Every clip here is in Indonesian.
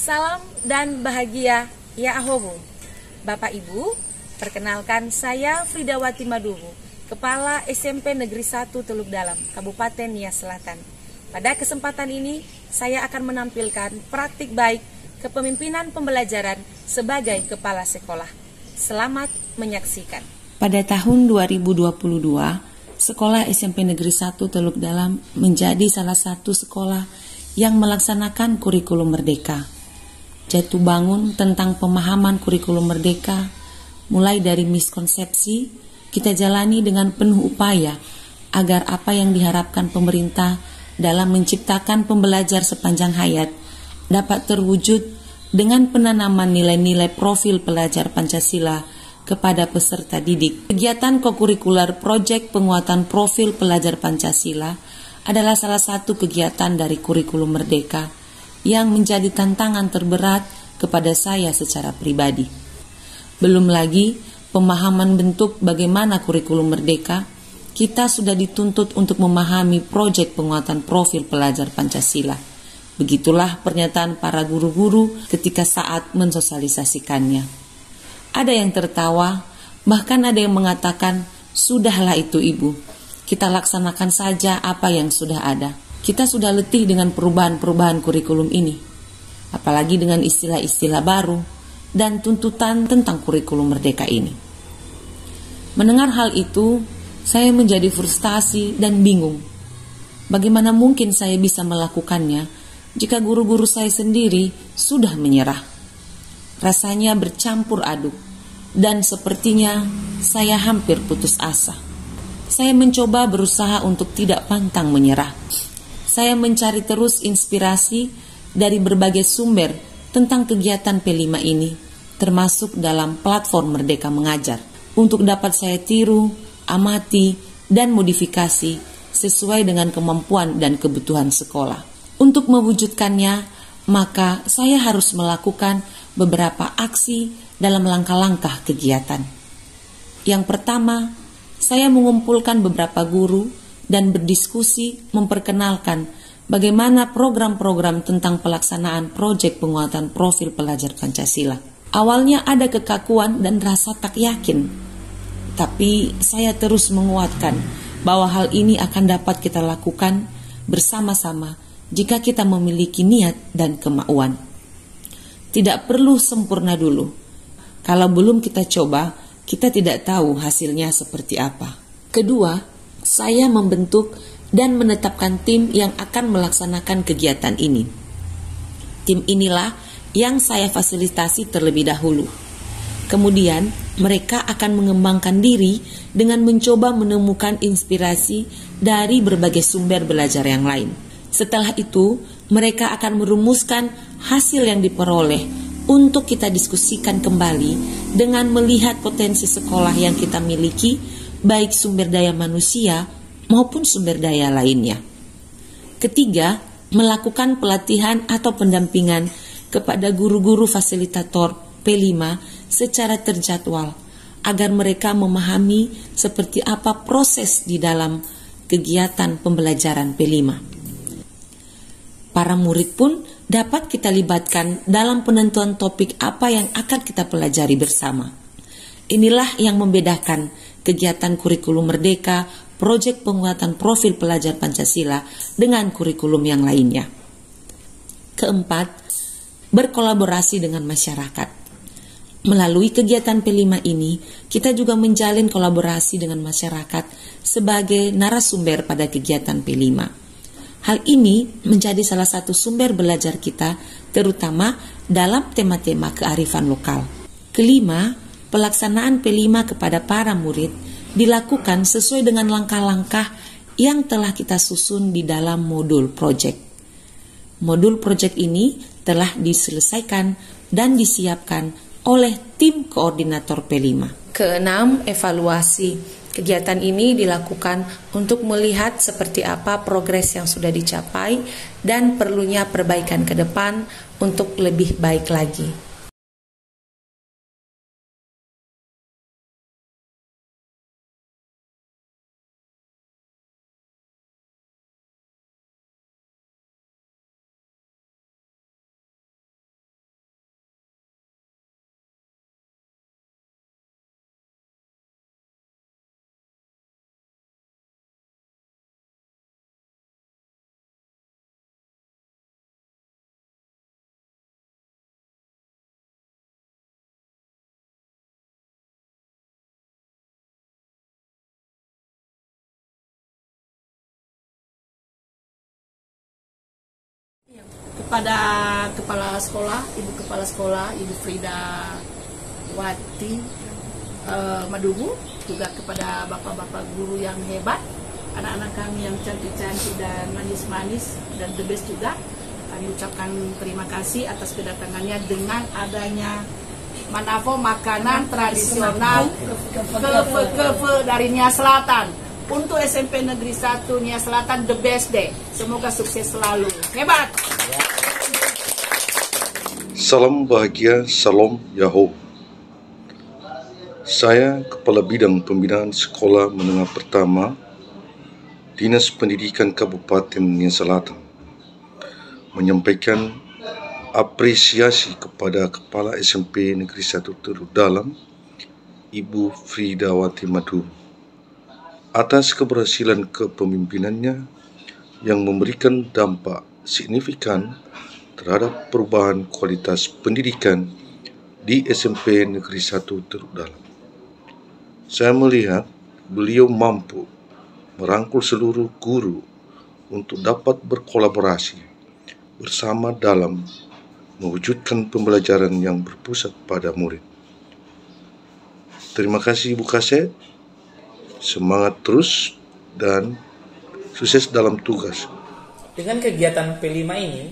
Salam dan bahagia ya Ahobo. Bapak Ibu, perkenalkan saya Fridawati Maduhu, Kepala SMP Negeri 1 Teluk Dalam, Kabupaten Nias Selatan. Pada kesempatan ini, saya akan menampilkan praktik baik kepemimpinan pembelajaran sebagai kepala sekolah. Selamat menyaksikan. Pada tahun 2022, Sekolah SMP Negeri 1 Teluk Dalam menjadi salah satu sekolah yang melaksanakan kurikulum merdeka. Jatuh bangun tentang pemahaman kurikulum merdeka, mulai dari miskonsepsi, kita jalani dengan penuh upaya agar apa yang diharapkan pemerintah dalam menciptakan pembelajar sepanjang hayat dapat terwujud dengan penanaman nilai-nilai profil pelajar Pancasila kepada peserta didik. Kegiatan kokurikuler Proyek Penguatan Profil Pelajar Pancasila adalah salah satu kegiatan dari kurikulum merdeka yang menjadi tantangan terberat kepada saya secara pribadi. Belum lagi pemahaman bentuk bagaimana kurikulum merdeka, kita sudah dituntut untuk memahami proyek penguatan profil pelajar Pancasila. Begitulah pernyataan para guru-guru ketika saat mensosialisasikannya. Ada yang tertawa, bahkan ada yang mengatakan, "Sudahlah itu Ibu, kita laksanakan saja apa yang sudah ada. Kita sudah letih dengan perubahan-perubahan kurikulum ini, apalagi dengan istilah-istilah baru dan tuntutan tentang kurikulum merdeka ini." Mendengar hal itu, saya menjadi frustasi dan bingung. Bagaimana mungkin saya bisa melakukannya jika guru-guru saya sendiri sudah menyerah? Rasanya bercampur aduk, dan sepertinya saya hampir putus asa. Saya mencoba berusaha untuk tidak pantang menyerah. Saya mencari terus inspirasi dari berbagai sumber tentang kegiatan P5 ini, termasuk dalam platform Merdeka Mengajar, untuk dapat saya tiru, amati, dan modifikasi sesuai dengan kemampuan dan kebutuhan sekolah. Untuk mewujudkannya, maka saya harus melakukan beberapa aksi dalam langkah-langkah kegiatan. Yang pertama, saya mengumpulkan beberapa guru dan berdiskusi memperkenalkan bagaimana program-program tentang pelaksanaan proyek penguatan profil pelajar Pancasila. Awalnya ada kekakuan dan rasa tak yakin, tapi saya terus menguatkan bahwa hal ini akan dapat kita lakukan bersama-sama jika kita memiliki niat dan kemauan. Tidak perlu sempurna dulu. Kalau belum kita coba, kita tidak tahu hasilnya seperti apa. Kedua, saya membentuk dan menetapkan tim yang akan melaksanakan kegiatan ini. Tim inilah yang saya fasilitasi terlebih dahulu. Kemudian, mereka akan mengembangkan diri dengan mencoba menemukan inspirasi dari berbagai sumber belajar yang lain. Setelah itu, mereka akan merumuskan hasil yang diperoleh untuk kita diskusikan kembali dengan melihat potensi sekolah yang kita miliki, baik sumber daya manusia maupun sumber daya lainnya. Ketiga, melakukan pelatihan atau pendampingan kepada guru-guru fasilitator P5 secara terjadwal agar mereka memahami seperti apa proses di dalam kegiatan pembelajaran P5. Para murid pun dapat kita libatkan dalam penentuan topik apa yang akan kita pelajari bersama. Inilah yang membedakan kegiatan kurikulum merdeka, proyek penguatan profil pelajar Pancasila dengan kurikulum yang lainnya. Keempat, berkolaborasi dengan masyarakat. Melalui kegiatan P5 ini, kita juga menjalin kolaborasi dengan masyarakat sebagai narasumber pada kegiatan P5. Hal ini menjadi salah satu sumber belajar kita, terutama dalam tema-tema kearifan lokal. Kelima, pelaksanaan P5 kepada para murid dilakukan sesuai dengan langkah-langkah yang telah kita susun di dalam modul proyek. Modul proyek ini telah diselesaikan dan disiapkan oleh tim koordinator P5. Keenam, evaluasi. Kegiatan ini dilakukan untuk melihat seperti apa progres yang sudah dicapai dan perlunya perbaikan ke depan untuk lebih baik lagi. kepada kepala sekolah, Ibu Frida Wati Maduhu, juga kepada bapak-bapak guru yang hebat, anak-anak kami yang cantik-cantik dan manis-manis dan the best juga. Kami ucapkan terima kasih atas kedatangannya dengan adanya manafo makanan tradisional kefe dari Nia Selatan. Untuk SMP Negeri 1 Nia Selatan, the best day. Semoga sukses selalu. Hebat! Salam bahagia, salam Yahoo. Saya Kepala Bidang Pembinaan Sekolah Menengah Pertama Dinas Pendidikan Kabupaten Nia Selatan menyampaikan apresiasi kepada Kepala SMP Negeri 1 Teluk Dalam, Ibu Frida Wati Maduhu, atas keberhasilan kepemimpinannya yang memberikan dampak signifikan terhadap perubahan kualitas pendidikan di SMP Negeri 1 Teluk Dalam. Saya melihat beliau mampu merangkul seluruh guru untuk dapat berkolaborasi bersama dalam mewujudkan pembelajaran yang berpusat pada murid. Terima kasih Ibu Kaset. Semangat terus dan sukses dalam tugas. Dengan kegiatan P5 ini,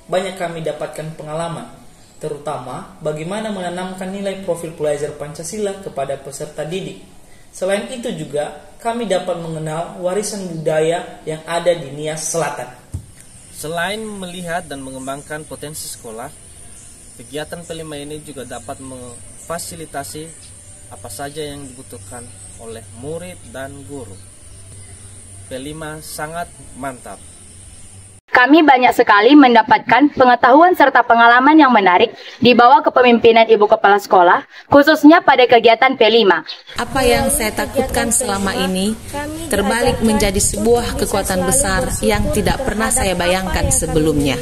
banyak kami dapatkan pengalaman, terutama bagaimana menanamkan nilai profil pelajar Pancasila kepada peserta didik. Selain itu juga, kami dapat mengenal warisan budaya yang ada di Nia Selatan. Selain melihat dan mengembangkan potensi sekolah, kegiatan P5 ini juga dapat memfasilitasi apa saja yang dibutuhkan oleh murid dan guru. P5 sangat mantap. Kami banyak sekali mendapatkan pengetahuan serta pengalaman yang menarik di bawah kepemimpinan Ibu Kepala Sekolah, khususnya pada kegiatan P5. Apa yang saya takutkan selama ini terbalik menjadi sebuah kekuatan besar yang tidak pernah saya bayangkan sebelumnya.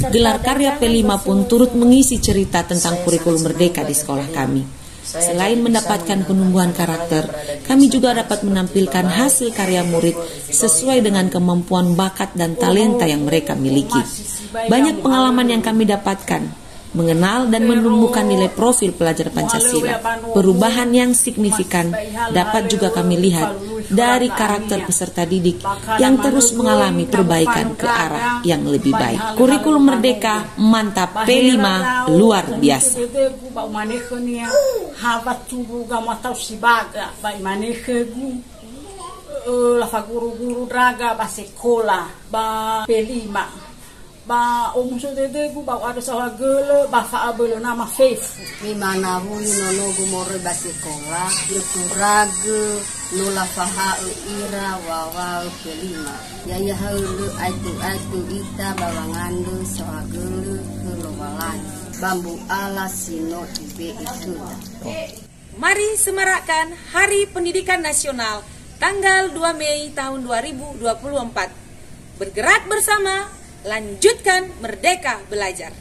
Gelar karya P5 pun turut mengisi cerita tentang kurikulum merdeka di sekolah kami. Selain mendapatkan penumbuhan karakter, kami juga dapat menampilkan hasil karya murid sesuai dengan kemampuan bakat dan talenta yang mereka miliki. Banyak pengalaman yang kami dapatkan, mengenal dan menumbuhkan nilai profil pelajar Pancasila. Perubahan yang signifikan dapat juga kami lihat dari karakter peserta didik yang terus mengalami perbaikan ke arah yang lebih baik. Kurikulum Merdeka mantap, P5 luar biasa. Guru-guru draga ba sekolah ba P5 ba umuso dede gu ba ada salah gele ba fa abelo nama faith di mana huli nono gumore ba sekolah kurage nula faha ira wawa P5 ya haulu atu ita bawangandu salah gele kelowalan bambu ala sino ibe itu. Mari semarakkan Hari Pendidikan Nasional tanggal 2 Mei tahun 2024. Bergerak bersama, lanjutkan merdeka belajar.